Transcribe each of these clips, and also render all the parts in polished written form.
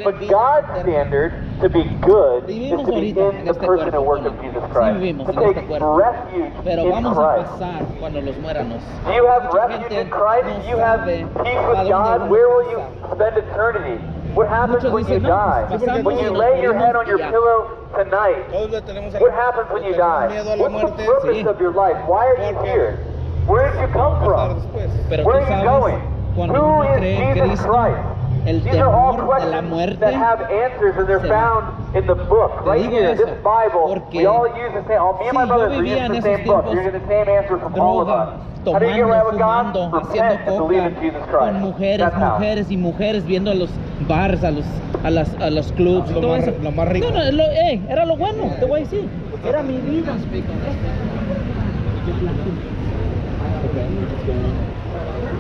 But God's standard to be good is to be in the person and work of Jesus Christ, to take refuge Pero in vamos a Christ. pasar cuando los muéramos. Do you have Mucha refuge gente in Christ? no Do you have sabe peace a with dónde God? uno Where will you pasa. spend eternity? What happens Muchos when you dicen, no, die? pasamos When you y nos lay your head on your morimos y ya. pillow tonight, Todos le tenemos what happens when you die? miedo a la What's the muerte. purpose Sí. of your life? Why are you Porque here? Where did you come pasar from? después. Pero Where tú are you sabes, going? cuando Who uno is cree en Jesus Cristo, Christ? el These are all temor de la questions muerte that have answers, and they're se va. found in the book right digo here. eso, This Bible, porque we all use the same. Oh, me and my sí, yo brothers are vivía using en the esos same book. tiempos, You're getting the same answer from all of us. droga, How do you get right tomando, with God? fumando, Repent haciendo and believe in coca, Jesus Christ. con mujeres, That's how. mujeres y mujeres, viendo a los bars, a los clubs y Lo todo más- eso. lo más rico. No, no, era lo bueno, te voy a decir. Era mi vida.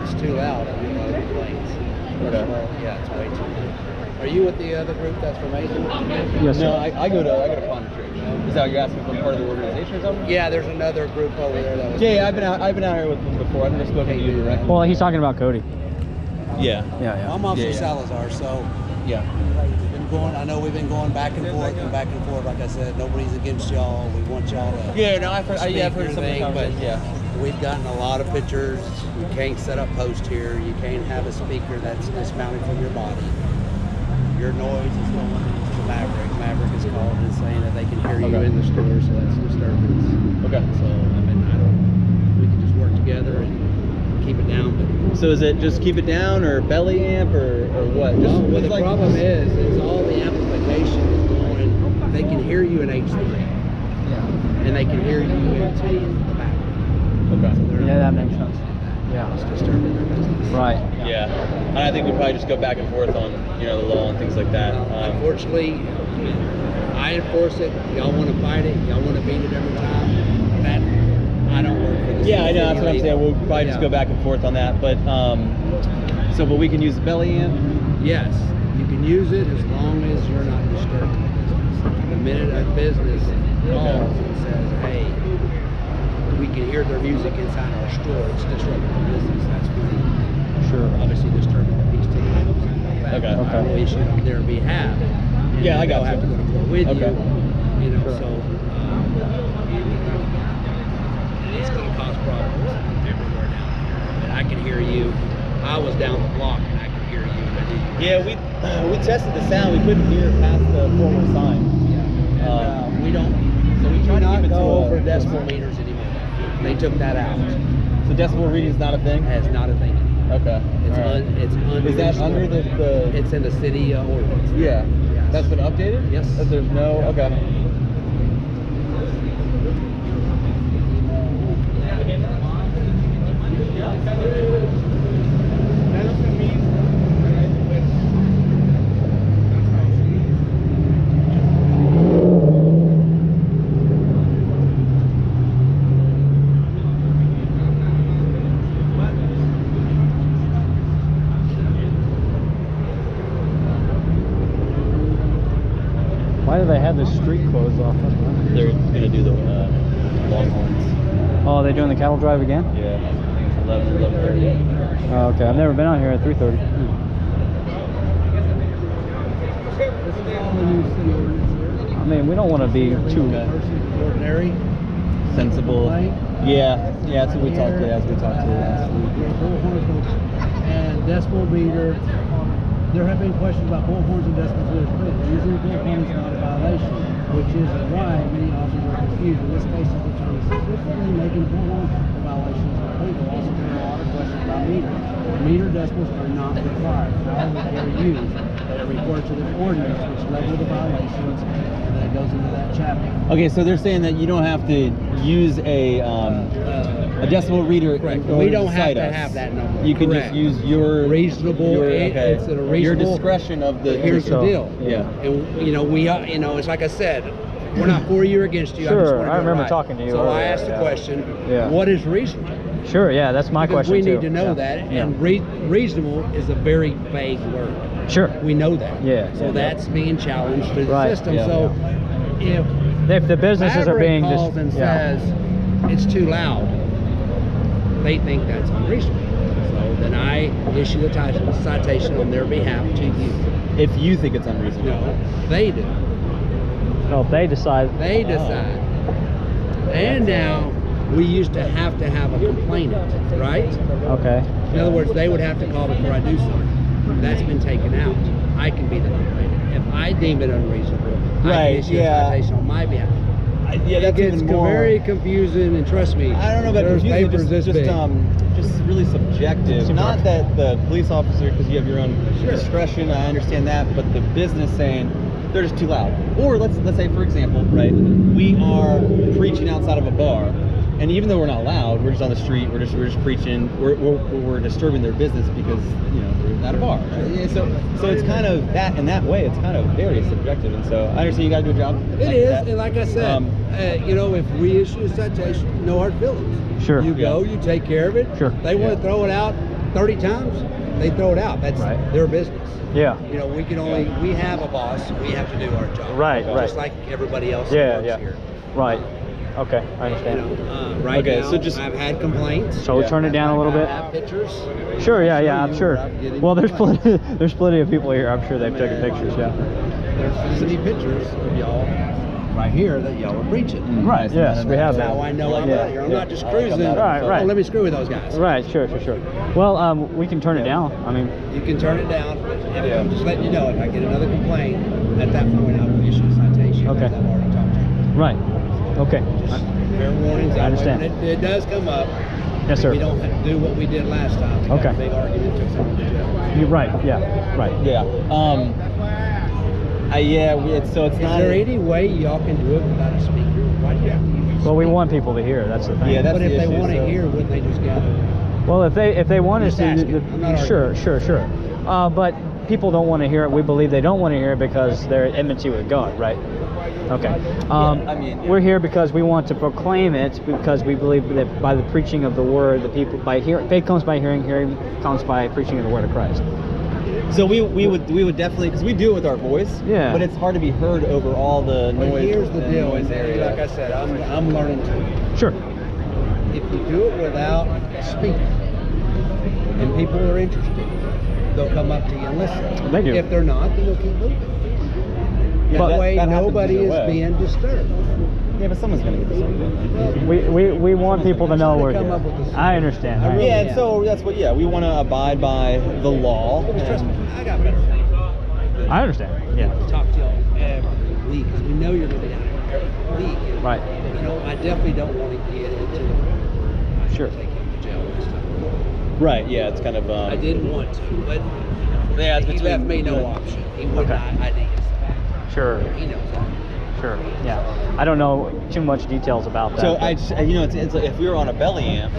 It's too loud on the other planes. Yeah, it's way too loud. Are you with the other group that's from Asia? Yes, No, sir. I go to Pondicherry. Is that what you're asking if I'm part of the organization or something? Yeah, there's another group over there that was. Yeah, I've been out here with them before. I've never spoken to you directly. Well, he's talking about Cody. Yeah. Yeah. I'm Officer Yeah, yeah. Salazar, so Yeah. we've been going. I know we've been going back and forth and back and forth. Like I said, nobody's against y'all. We want y'all to. Yeah, no, I've heard speak some of your the thing, but conversations. Yeah. we've gotten a lot of pictures. You can't set up post here. You can't have a speaker that's dismounted from your body. Your noise is going into the Maverick. Maverick is called and saying that they can hear you Okay. in the store, so that's disturbance. Okay. So I mean, we can just work together and keep it down. But So is it just keep it down or belly amp or what? Just well, it's the like- problem is all the amplification is going. They can hear you in H3, and they can hear you into the back. Okay. So they're Yeah, that not makes making sense. Yeah. It's disturbing their business. Right. Yeah. And I think we probably just go back and forth on the law and things like that. Unfortunately, I enforce it. Y'all want to fight it. Y'all want to beat it every time. That I don't work for this. Yeah, I know. That's what I'm saying. We'll probably just Yeah. go back and forth on that. But but we can use the belly amp. Yes, you can use it as long as you're not disturbing the business. The minute a business calls and says, "Hey, we can hear their music inside our store," it's disrupting the business. That's when Sure. obviously disturbing the peace tickets. Okay. I will issue it on their behalf. And Yeah, I got they'll have you. to go to court with Okay. you. You know, Sure. so it's going to cause problems everywhere down here. I mean, I can hear you. I was down the block and I could hear you. I knew you. Yeah, we tested the sound. We couldn't hear past the former sign. Yeah. And, we don't. So we do try to not keep it go to over a decibel meters anymore. They took that out. So decibel reading is not a thing. That's not a thing anymore. Okay. It's All right. it's Is that under the? It's in the city ordinance. Yeah. Yes. That's been updated. Yes. That there's no. Okay. Why do they have the street closed off? They're gonna do the Longhorns. Oh, they're doing the cattle drive again? Yeah. I think it's 11:30. Oh, okay. I've never been out here at 3:30. I mean, we don't want to be too. Ordinary. Sensible. Yeah. Yeah. That's what we talked to. As we talked to last week. And decibel meter. There have been questions about bullhorns and decibel meters. Using a bullhorn is not a violation, which is why many officers are confused. In this case, the attorney specifically making bullhorn a violation is illegal. Also, there are a lot of questions about meters. Meter decibels are not required. However, they're used. They refer to the ordinance, which level the violations, and then it goes into that chapter. Okay, so they're saying that you don't have to use a decibel reader. Correct. in order We don't to have cite to us. have that number. You can Correct. just use your Reasonable, it's a your reasonable- discretion of the. Here's the So, deal. Yeah. And we are, it's like I said, we're not for you or against you. I just Sure, wanna I do it remember right. talking to you So I earlier, asked the yeah. question, Yeah. what is reasonable? Sure, yeah, that's my Because question we too. need to know Yeah. that, Yeah. and reasonable is a very vague word. Sure. We know that. Yeah. So that's being challenged through the Right. system. Yeah. So If the businesses are Maverick being calls and says it's too loud, they think that's unreasonable. So then I issue the citation on their behalf to you. if you think it's unreasonable. No, they do. No, if they decide. They decide. And now, we used to have a complainant, right? Okay. In other words, they would have to call before I do something. That's been taken out. I can be the complainant. If I deem it unreasonable, I Right, can issue yeah. a citation on my behalf. Yeah, It that's gets even more. very confusing, and trust me, I don't know about there's confusing, papers this big. just really subjective. Not that the police officer, because you have your own discretion, I understand that, but the business saying they're just too loud. Or let's say, for example, right, we are preaching outside of a bar, and even though we're not loud, we're just on the street, we're just preaching, we're disturbing their business because we're at a bar. Right? Yeah, so it's kind of that in that way. It's kind of very subjective, and so I understand you got to do a job. It like is, that. and like I said, if we issue a citation, no hard feelings. Sure. You go, you take care of it. Sure. They want to throw it out 30 times, they throw it out. That's Right. their business. Yeah. We have a boss, we have to do our job. Right, Just right. like everybody else Yeah, that works yeah. here. Right. Okay, I understand. Right Okay, now, so just- I've had complaints. So we turn it down a little bit. I have pictures. Sure. Yeah. Yeah. Show I'm you sure. where I'm getting Well, there's complaints. plenty of people here. I'm sure they've taken pictures. Yeah. There's plenty pictures of y'all right here that y'all are preaching. Right. Yes, we have That's that. how I know I'm Yeah. out here. I'm not just I like cruising. that. Right, right. Oh, let me screw with those guys. Right. Sure. Well, we can turn it down. I mean, You can turn it down. I'm just letting you know, if I get another complaint, at that point I will issue a citation. Okay. As I've already talked to you. right. Okay. Just fair warnings. I understand. When it does come up. Yes, sir. We don't have to do what we did last time. We Okay. had a big argument, took someone to jail. You're right. Yeah. Right. Yeah. It's Is not. there any way y'all can do it without a speaker? Why do you have to use a Well, we speaker? want people to hear. That's the thing. Yeah, that's But if the they issue, want to so- hear, wouldn't they just gather? Well, if they want us Just to, asking. I'm not sure. arguing. But people don't want to hear it. We believe they don't want to hear it because they're at enmity with God, right? Okay. We're here because we want to proclaim it because we believe that by the preaching of the word, the people faith comes by hearing, hearing comes by preaching of the word of Christ. So we would definitely, because we do it with our voice. Yeah. But it's hard to be heard over all the But noise. here's the and deal. noise area. Like I said, I'm learning too. Sure. If you do it without a speaker, and people are interested, they'll come up to you and listen. They do. If they're not, then they'll keep moving. Yeah, That that- way, that happens nobody either is way. being disturbed. Yeah, but someone's gonna get this. We want people to know trying to we're come here. up with a I understand. I right? really Yeah, am. and so that's what. Yeah, we want to abide by the law. Trust me, I got better things. I understand. Yeah. Talk to y'all every week because we know you're going to be down here every week. Right. I definitely don't want to get into Sure. take him to jail this time. Right. Yeah, it's kind of. I didn't want to, but Yeah, it's he left between- me no option. He would Okay. not ID us. Sure. He knows that. Sure. Yeah. I don't know too much details about that. So but- I, just, it's like if we were on a belly amp,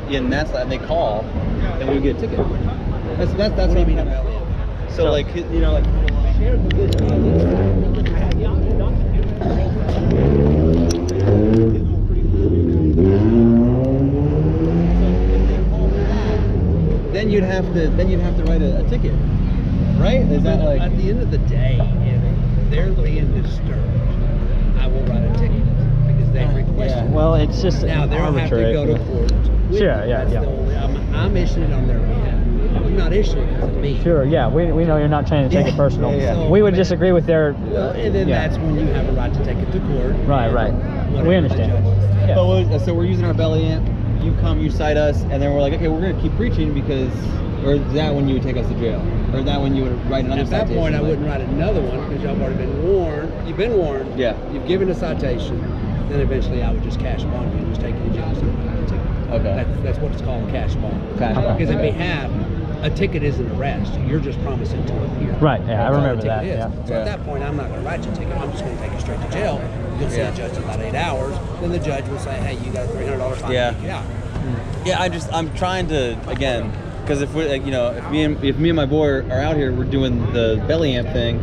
and that's and they call, then we would get a ticket. That's What what do I you mean mean. about it? So like like. Then you'd have to write a ticket, right? Is that like? At the end of the day, if they're being disturbed, I will write a ticket because they requested it. well, it's just Now they'll arbitrary. have to go to court. with Sure, me. yeah, That's yeah. the only, I'm issuing it on their behalf. I'm not issuing it because of me. Sure. Yeah. We know you're not trying to take it personal. Yeah. We would disagree with their. Well, and then yeah. that's when you have a right to take it to court. Right. Right. Whatever We the understand. judge says. Yeah. But so we're using our belly amp. You come, you cite us, and then we're like, okay, we're gonna keep preaching because, or is that when you would take us to jail, or is that when you would write another At that citation? point, I like- wouldn't write another one because y'all have already been warned. You've been warned. Yeah. You've given a citation. Then eventually, I would just cash bond you and just take you to jail. So Okay. That's what it's called, a cash bond. Cash bond. Because in behalf, a ticket isn't an arrest. You're just promising to appear. Right, yeah, I That's all remember a ticket that, is. yeah. So Yeah. at that point, I'm not going to write you a ticket. I'm just going to take you straight to jail. You'll see Yeah. the judge in about 8 hours. Then the judge will say, hey, you got a $300 fine. Yeah. Take you out. Yeah, I'm trying to again, because if we, if me and my boy are out here, we're doing the belly amp thing,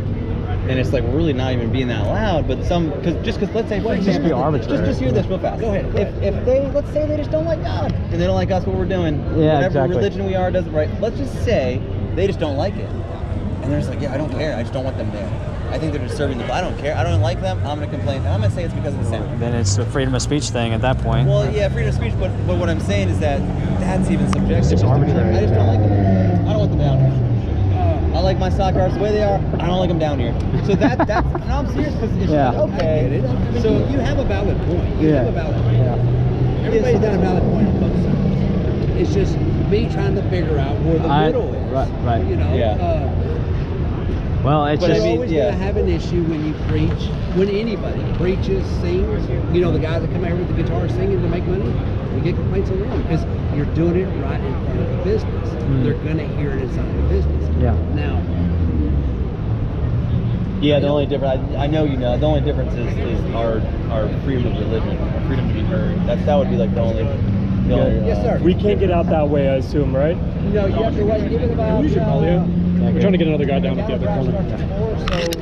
and it's like we're really not even being that loud. But because let's say for Just example, be arbitrary. just hear this real fast. Go ahead. If they let's say they just don't like God and they don't like us, what we're doing, Yeah, whatever exactly. religion we are doesn't right. Let's just say they just don't like it, and they're just like, yeah, I don't care. I just don't want them there. I think they're disturbing the. I don't care. I don't like them. I'm gonna complain, and I'm gonna say it's because of the sound. Then it's a freedom of speech thing at that point. Well, yeah, freedom of speech, but what I'm saying is that that's even subjective. It's just arbitrary. I just don't like them. I don't want them down here. I like my stock yards the way they are. I don't like them down here. So that's no, I'm serious because it's Yeah. like, okay. So you have a valid point. You Yeah. have a valid point. Yeah. Everybody's got a valid point on both sides. It's just me trying to figure out where the middle is. Right. You know. Yeah. Well, it's But You're just I mean, always yeah. going to have an issue when you preach, when anybody preaches, sings. You know, the guys that come out here with the guitar singing to make money, we get complaints on them because you're doing it right in front of the business. They're going to hear it inside the business. Yeah. Now, Yeah, the only difference, I know you know, the only difference is our freedom of religion, our freedom to be heard. That would be like the only. yes, sir. We can't get out that way, I assume, right? No, you have to wait. Give it about. You should probably, yeah. We're trying to get another guy down at the other corner.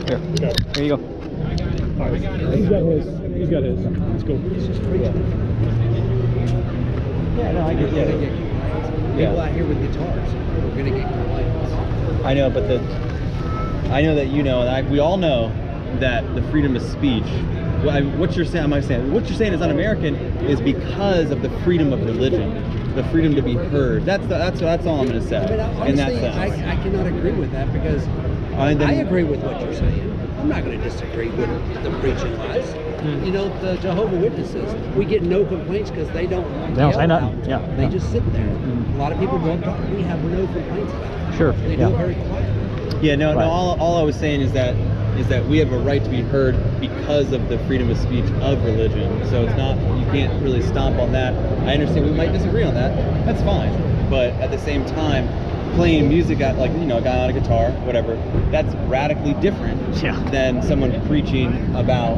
here. Okay. Here you go. All right. He's got his. He's got his. Let's go. Yeah, no, I get Yeah. complaints. Yeah. People out here with guitars, we're going to get complaints. I know, but I know that you know, and we all know that the freedom of speech. What you're saying, what you're saying is un-American is because of the freedom of religion, the freedom to be heard. That's all I'm going to say. But in that honestly, sense. I cannot agree with that because I agree with what you're saying. I'm not going to disagree with the preaching wise. You know, the Jehovah's Witnesses, we get no complaints because they don't don't say yell nothing. out. Yeah, They yeah. just sit there. A lot of people go up talk. We have no complaints about it. Sure, They yeah. do it very quietly. Yeah, no. Right. All I was saying is that we have a right to be heard because of the freedom of speech of religion. So it's not, you can't really stomp on that. I understand we might disagree on that. That's fine. But at the same time, playing music at, like, you know, a guy on a guitar, whatever, that's radically different Yeah. than someone preaching about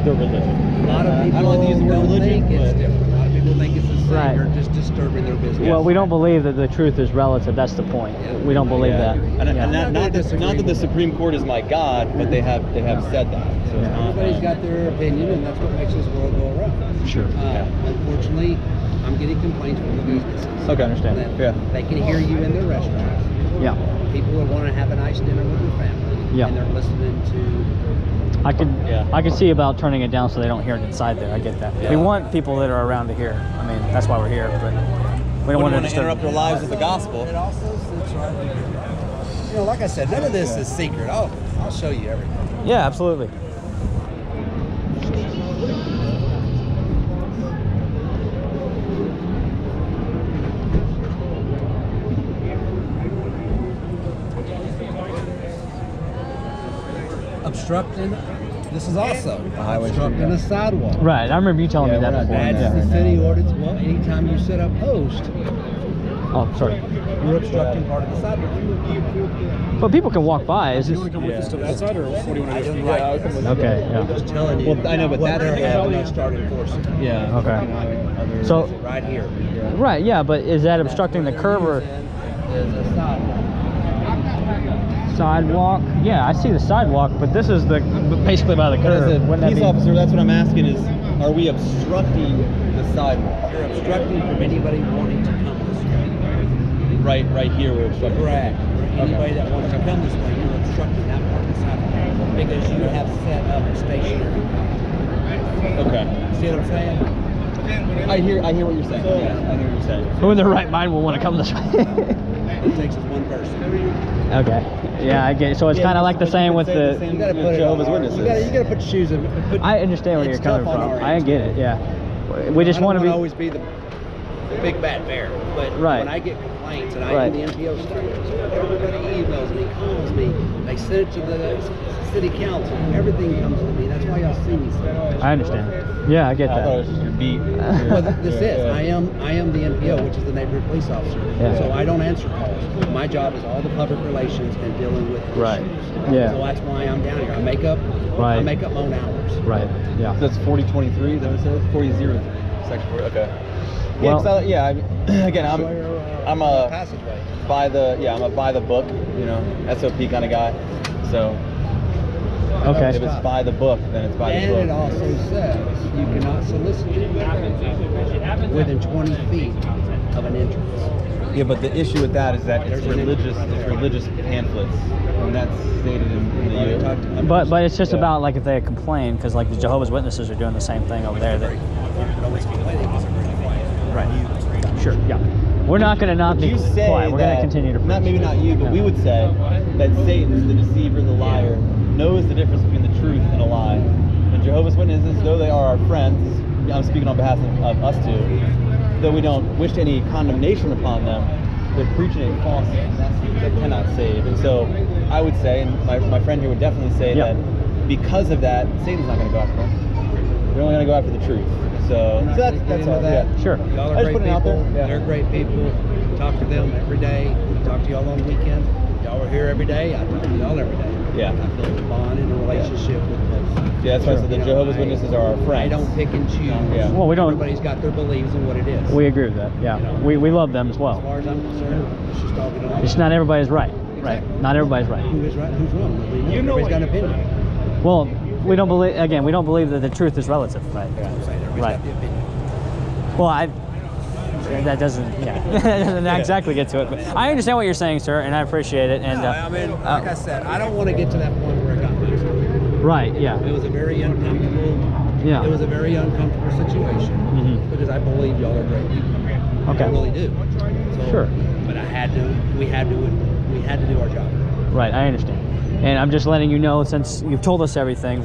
the religion. A lot of people I don't like to use the word don't religion, think it's but different. A lot of people think it's the same. Right. They're just disturbing their business. Well, we don't believe that the truth is relative. That's the point. Yeah. We don't believe Yeah. that. And, Yeah. and I'm not gonna disagree not that the with that. Supreme Court is my God, but they have said that. So it's not, Everybody's got their opinion, and that's what makes this world go around. Sure. Unfortunately, I'm getting complaints from the businesses. Okay, I understand. That Yeah. They can hear you in their restaurants. Yeah. People that want to have a nice dinner with their family. Yeah. And they're listening to. I could see about turning it down so they don't hear it inside there. I get that. We want people that are around to hear. I mean, that's why we're here. But we don't want to disturb. interrupt their lives with the gospel. It also sits right here. You know, like I said, none of this is secret. I'll show you everything. Yeah, absolutely. Obstructing. This is also highway obstructing street, a sidewalk. Right. I remember you telling Yeah, me we're that not before. doing That's that. the city ordinance. Well, anytime you set up post, Oh, sorry. you're obstructing part of the sidewalk. But people can walk by. Is You this want to come with us to that side, or what do you want I to do? don't like this. okay? I'm Yeah. just telling you. Well, I know, but what that's- they're yeah. having us start enforcing. Yeah. Okay. So, Right here. right. Yeah. But is that obstructing the curb or There's a sidewalk. sidewalk? Yeah, I see the sidewalk, but this is the basically by the But as curb. a Wouldn't that police be? officer, that's what I'm asking is, are we obstructing the sidewalk? You're obstructing from anybody wanting to come this way. Right here we're obstructing. Correct. For anybody that wants to come this way, you're obstructing that part of the sidewalk because you have set up a stationary. Okay. See what I'm saying? I hear what you're saying. Yeah, I hear what you're saying. Who in their right mind will want to come this way? It takes us one person. Okay. Yeah, I get it. So it's Yeah, kind of like the but you same could with say the the. same- You gotta with put it Jehovah's on our- Witnesses. You gotta put shoes in. I understand where you're it's coming tough on from. our I end. get it. Yeah. We just want to be. always be the big bad bear, but Right. when I get complaints and I Right. am the NPO staff, everybody emails me, calls me, they send it to the city council. Everything comes to me. That's why y'all see me so much. I understand. Yeah, I get I thought it that. was just your beat. Well, this Yeah, is. yeah. I am the NPO, which is the neighborhood police officer. Yeah. So I don't answer calls. My job is all the public relations and dealing with Right. issues. Yeah. So that's why I'm down here. I make up Right. my own hours. Right. Yeah. That's 4023, is that what it says? 40, section 40, okay. Yeah, Well- 'cause again, I'm a Passageway. I'm a by the book, you know, SOP kind of guy. So Okay. if it's by the book, then it's by the And book. it also says you cannot solicit within 20 feet of an entrance. Yeah, but the issue with that is that it's There's an- religious pamphlets, and that's stated in the Already talked to- But it's just Yeah. about like if they complain, because like the Jehovah's Witnesses are doing the same thing over there. That Nobody's complaining because they're really quiet. right. Sure. Yeah. We're not going to not be You say quiet. We're going to continue to preach. not maybe not you, but Yeah. we would say that Satan, the deceiver, the liar, knows the difference between the truth and a lie. And Jehovah's Witnesses, though they are our friends, I'm speaking on behalf of us two, though we don't wish any condemnation upon them, they're preaching a false message that cannot save. And so I would say, and my friend here would definitely say Yeah. that because of that, Satan's not going to go after them. They're only going to go after the truth. So that's all. that. Yeah. Sure. Y'all I are just great put it out people. there. Yeah. They're great people. Talk to them every day. We talk to y'all on the weekends. Y'all are here every day. I talk to y'all every day. Yeah. I feel a bond and a relationship with those. Yeah, that's why I said the Jehovah's Witnesses are our friends. I don't pick and choose. Yeah. Well, we don't- Everybody's got their beliefs and what it is. We agree with that. Yeah. We love them as As well. far as I'm concerned, it's just all good on. It's not everybody's right. Right. Not everybody's right. Who is right, who's wrong. Nobody knows. Everybody's got an opinion. Well, we don't believe. Again, we don't believe that the truth is relative. Right. Everybody's Right. got the opinion. Well, that doesn't. Yeah. That doesn't exactly get to it. But I understand what you're saying, sir, and I appreciate it. And No, I mean, like I said, I don't want to get to that point where it got myself. right. Yeah. It was a very uncomfortable. Yeah. It was a very uncomfortable situation Mhm. because I believe y'all are great people. Okay. I really do. So, Sure. But I had to. We had to do our job. Right, I understand. And I'm just letting you know, since you've told us everything,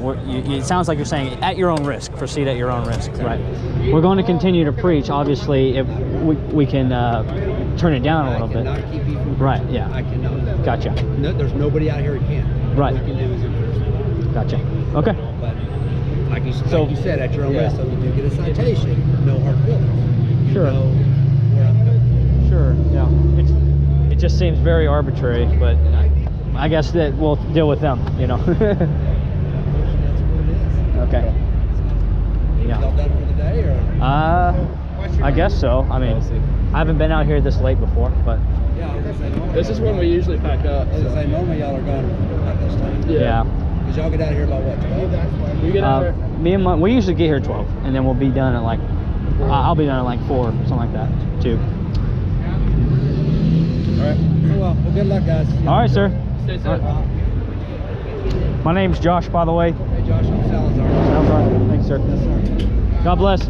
it sounds like you're saying at your own risk, proceed at your own risk, right? We're going to continue to preach. Obviously, if we can turn it down a little I bit. cannot keep you from. Right, preaching. yeah. I cannot. Gotcha, No, there's nobody out here who can. Right. What we can do is enforce. gotcha. Okay. But like you So- like you said, at your own yeah. risk, so if you do get a citation, no hard feelings. You Sure. know where I'm coming Sure, yeah. It just seems very arbitrary, but I guess that we'll deal with them, you know. from. That's what it is. Okay. Y'all Yeah. done for the day, or? I guess so. I mean, I haven't been out here this late before, but Yeah, I was gonna say normally. This is when we usually pack up. I was gonna say normally y'all are gone at this time. yeah. Cause y'all get out of here about what, 12? We get out there. Me and we usually get here 12, and then we'll be done at like, I'll be done at like 4, something like that, 2. All right. Well, good luck, guys. All right, sir. Stay safe. All right. My name's Josh, by the way. Hey, Josh, I'm Salazar. Thanks, sir. Yes, sir. God bless.